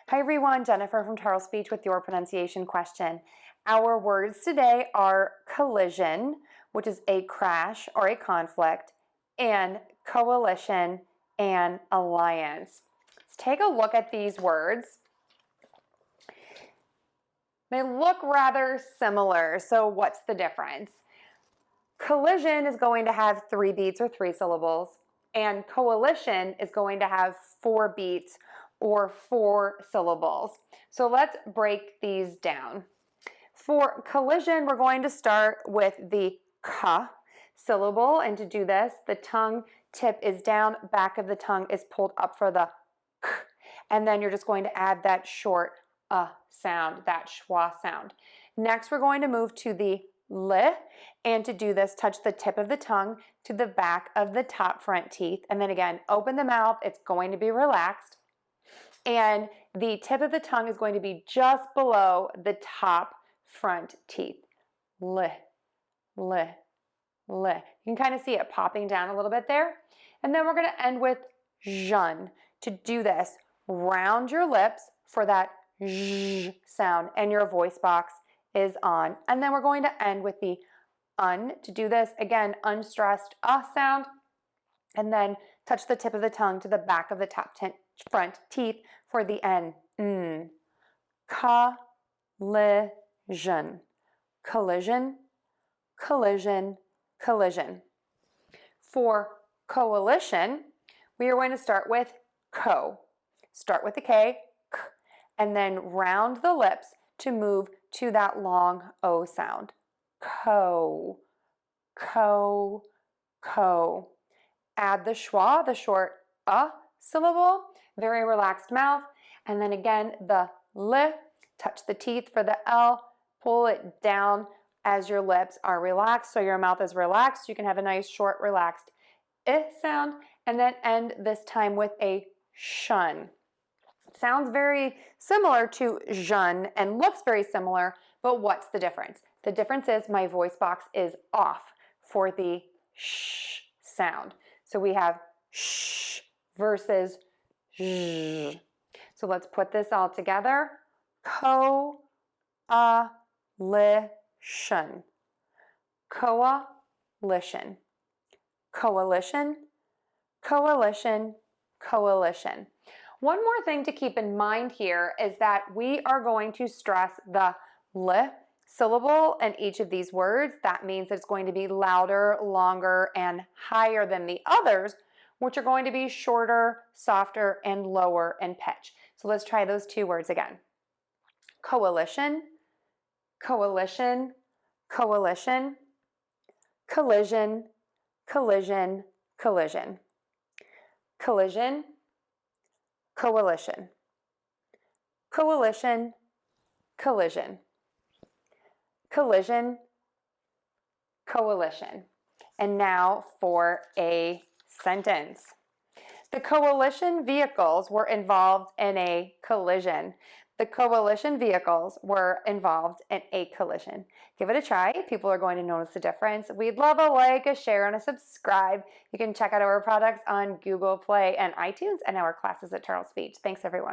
Hi everyone, Jennifer from Tarle Speech with your pronunciation question. Our words today are collision, which is a crash or a conflict, and coalition and alliance. Let's take a look at these words. They look rather similar, so what's the difference? Collision is going to have 3 beats or 3 syllables, and coalition is going to have 4 beats or 4 syllables. So let's break these down. For collision, we're going to start with the k syllable, and to do this, the tongue tip is down, back of the tongue is pulled up for the k, and then you're just going to add that short sound, that schwa sound. Next, we're going to move to the l, and to do this, touch the tip of the tongue to the back of the top front teeth, and then again, open the mouth, it's going to be relaxed, and the tip of the tongue is going to be just below the top front teeth. L, l, l. You can kind of see it popping down a little bit there. And then we're going to end with ʒən. To do this, round your lips for that ʒ sound, and your voice box is on. And then we're going to end with the un. To do this, again, unstressed sound, and then touch the tip of the tongue to the back of the top front teeth for the n. Kə-lɪ-ʒən. Collision, collision, collision. For coalition, we are going to start with ko. Start with the k, k, and then round the lips to move to that long o sound. Ko, ko, ko. Add the schwa, the short syllable, very relaxed mouth, and then again the l, touch the teeth for the l, pull it down as your lips are relaxed, so your mouth is relaxed. You can have a nice short relaxed I sound, and then end this time with a ʃən. It sounds very similar to ʒən and looks very similar, but what's the difference? The difference is my voice box is off for the sh sound. So we have sh versus ʒ. So let's put this all together. Koʊ-ə-lɪ-ʃən. Coalition. Coalition, coalition, coalition. One more thing to keep in mind here is that we are going to stress the l syllable in each of these words. That means it's going to be louder, longer, and higher than the others, which are going to be shorter, softer, and lower in pitch. So let's try those 2 words again. Coalition, coalition, coalition, collision, collision, collision, collision, coalition, coalition, collision, collision, coalition. And now for a sentence. The coalition vehicles were involved in a collision. The coalition vehicles were involved in a collision. Give it a try. People are going to notice the difference. We'd love a like, a share, and a subscribe. You can check out our products on Google Play and iTunes, and our classes at Tarle Speech. Thanks, everyone.